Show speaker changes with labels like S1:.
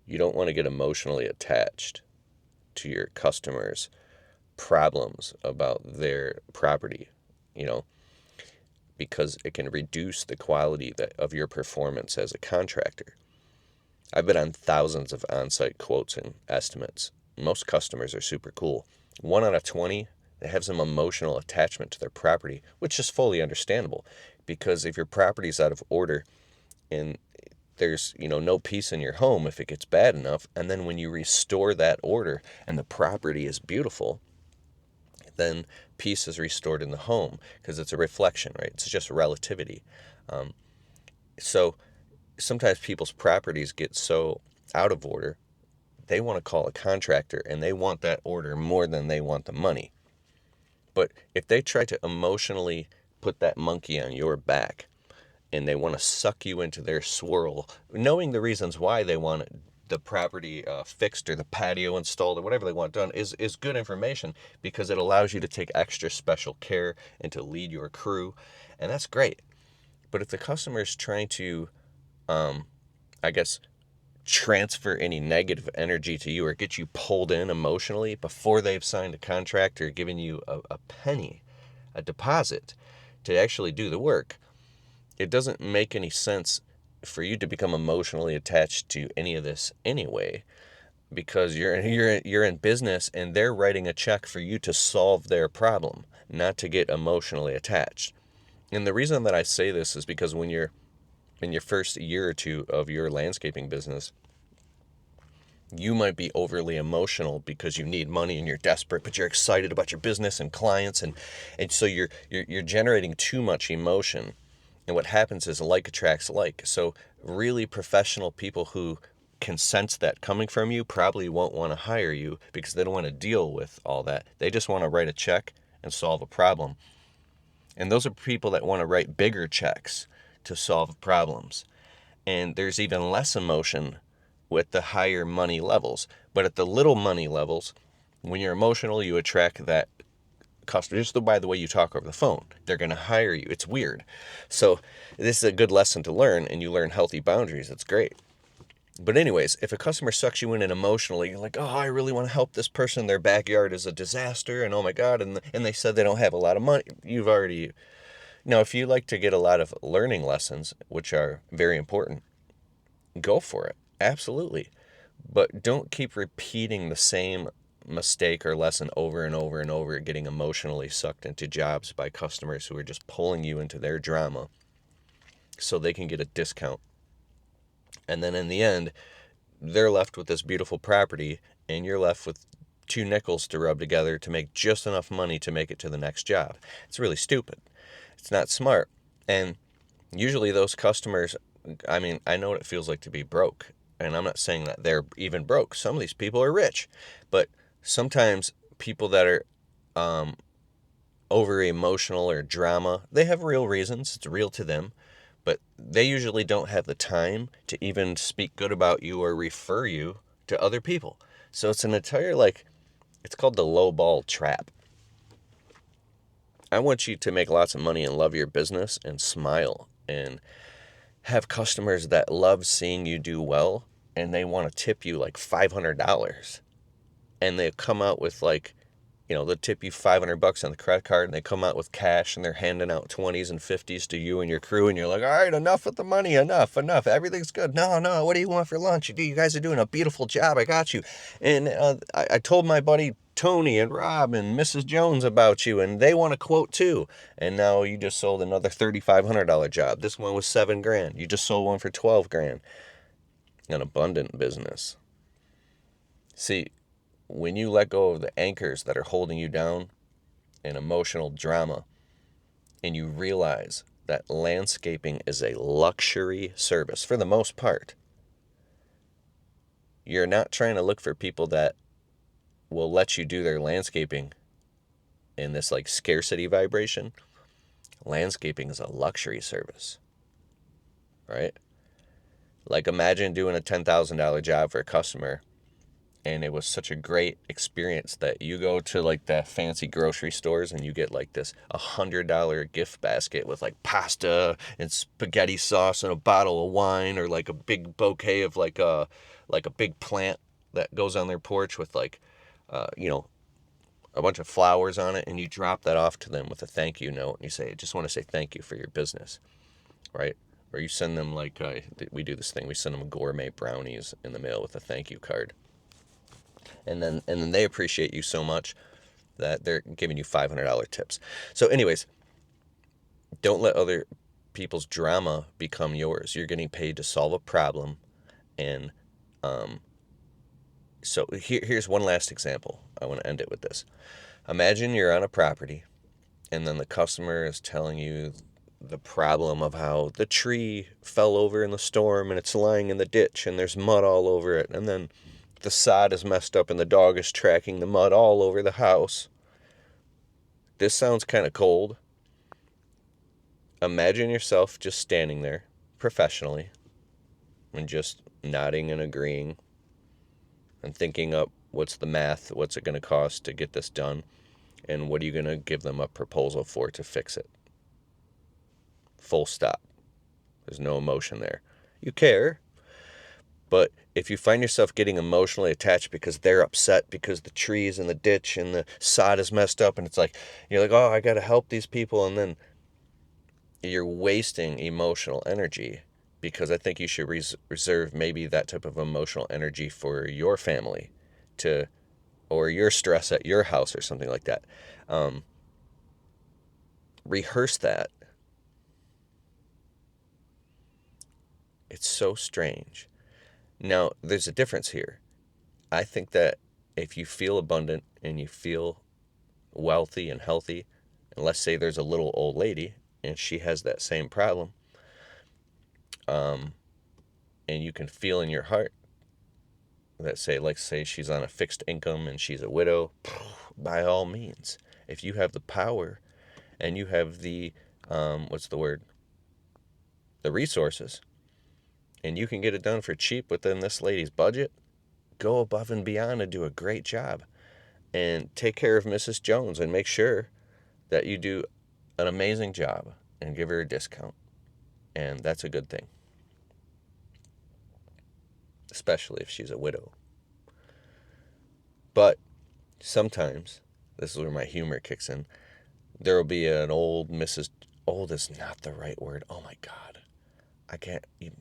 S1: You don't want to get emotionally attached to your customers' problems about their property, you know, because it can reduce the quality of your performance as a contractor. I've been on thousands of on-site quotes and estimates. Most customers are super cool. 1 out of 20, they have some emotional attachment to their property, which is fully understandable, because if your property's out of order and there's no peace in your home if it gets bad enough, and then when you restore that order and the property is beautiful, then peace is restored in the home, because it's a reflection, right? It's just relativity. So sometimes people's properties get so out of order, they want to call a contractor and they want that order more than they want the money. But if they try to emotionally put that monkey on your back and they want to suck you into their swirl, knowing the reasons why they want the property fixed or the patio installed or whatever they want done, is good information, because it allows you to take extra special care and to lead your crew, and that's great. But if the customer is trying to, I guess, transfer any negative energy to you or get you pulled in emotionally before they've signed a contract or given you a penny, a deposit, to actually do the work, it doesn't make any sense for you to become emotionally attached to any of this anyway, because you're in business and they're writing a check for you to solve their problem, not to get emotionally attached. And the reason that I say this is because when you're in your first year or two of your landscaping business, you might be overly emotional because you need money and you're desperate, but you're excited about your business and clients, and so you're generating too much emotion. And what happens is like attracts like. So really professional people who can sense that coming from you probably won't want to hire you, because they don't want to deal with all that. They just want to write a check and solve a problem. And those are people that want to write bigger checks to solve problems. And there's even less emotion with the higher money levels. But at the little money levels, when you're emotional, you attract that customer just by the way you talk over the phone. They're going to hire you. It's weird. So this is a good lesson to learn, and you learn healthy boundaries. It's great. But anyways, if a customer sucks you in and emotionally, you're like, oh, I really want to help this person. Their backyard is a disaster, and oh my God, and they said they don't have a lot of money. You've already... Now, if you like to get a lot of learning lessons, which are very important, go for it. Absolutely. But don't keep repeating the same mistake or lesson over and over and over, getting emotionally sucked into jobs by customers who are just pulling you into their drama so they can get a discount. And then in the end, they're left with this beautiful property, and you're left with two nickels to rub together to make just enough money to make it to the next job. It's really stupid. It's not smart. And usually those customers, I mean, I know what it feels like to be broke. And I'm not saying that they're even broke. Some of these people are rich. But sometimes people that are over emotional or drama, they have real reasons. It's real to them. But they usually don't have the time to even speak good about you or refer you to other people. So it's an entire, it's called the low ball trap. I want you to make lots of money and love your business and smile and have customers that love seeing you do well, and they want to tip you like $500. And they come out with they'll tip you $500 on the credit card, and they come out with cash and they're handing out 20s and 50s to you and your crew, and you're like, all right, enough with the money, enough, everything's good. No, what do you want for lunch? You guys are doing a beautiful job, I got you. And I told my buddy Tony and Rob and Mrs. Jones about you, and they want a quote too. And now you just sold another $3,500 job. This one was $7,000. You just sold one for $12,000. An abundant business. See, when you let go of the anchors that are holding you down in emotional drama, and you realize that landscaping is a luxury service for the most part, you're not trying to look for people that will let you do their landscaping in this scarcity vibration. Landscaping is a luxury service, right? Imagine doing a $10,000 job for a customer, And it was such a great experience that you go to like the fancy grocery stores and you get like this $100 gift basket with like pasta and spaghetti sauce and a bottle of wine, or like a big bouquet of like a big plant that goes on their porch with like you know, a bunch of flowers on it, and you drop that off to them with a thank you note and you say, I just want to say thank you for your business, right? Or you send them like we do this thing, we send them gourmet brownies in the mail with a thank you card, and then they appreciate you so much that they're giving you $500 tips. So anyways, don't let other people's drama become yours. You're getting paid to solve a problem. And so here's one last example. I want to end it with this. Imagine you're on a property and then the customer is telling you the problem of how the tree fell over in the storm and it's lying in the ditch and there's mud all over it, and then the sod is messed up and the dog is tracking the mud all over the house. This sounds kind of cold. Imagine yourself just standing there professionally and just nodding and agreeing and thinking up what's the math, what's it going to cost to get this done, and what are you going to give them a proposal for to fix it. Full stop. There's no emotion there. You care, but if you find yourself getting emotionally attached because they're upset because the trees in the ditch and the sod is messed up, and it's like, you're like, oh, I got to help these people, and then you're wasting emotional energy, because I think you should reserve maybe that type of emotional energy for your family to, or your stress at your house or something like that. Rehearse that. It's so strange. Now, there's a difference here. I think that if you feel abundant and you feel wealthy and healthy, and let's say there's a little old lady and she has that same problem, and you can feel in your heart that say she's on a fixed income and she's a widow, by all means, if you have the power and you have the what's the word, the resources, and you can get it done for cheap within this lady's budget, go above and beyond and do a great job and take care of Mrs. Jones and make sure that you do an amazing job and give her a discount. And that's a good thing, especially if she's a widow. But sometimes, this is where my humor kicks in, there will be an old Mrs. Old is not the right word. Oh my God. I can't even.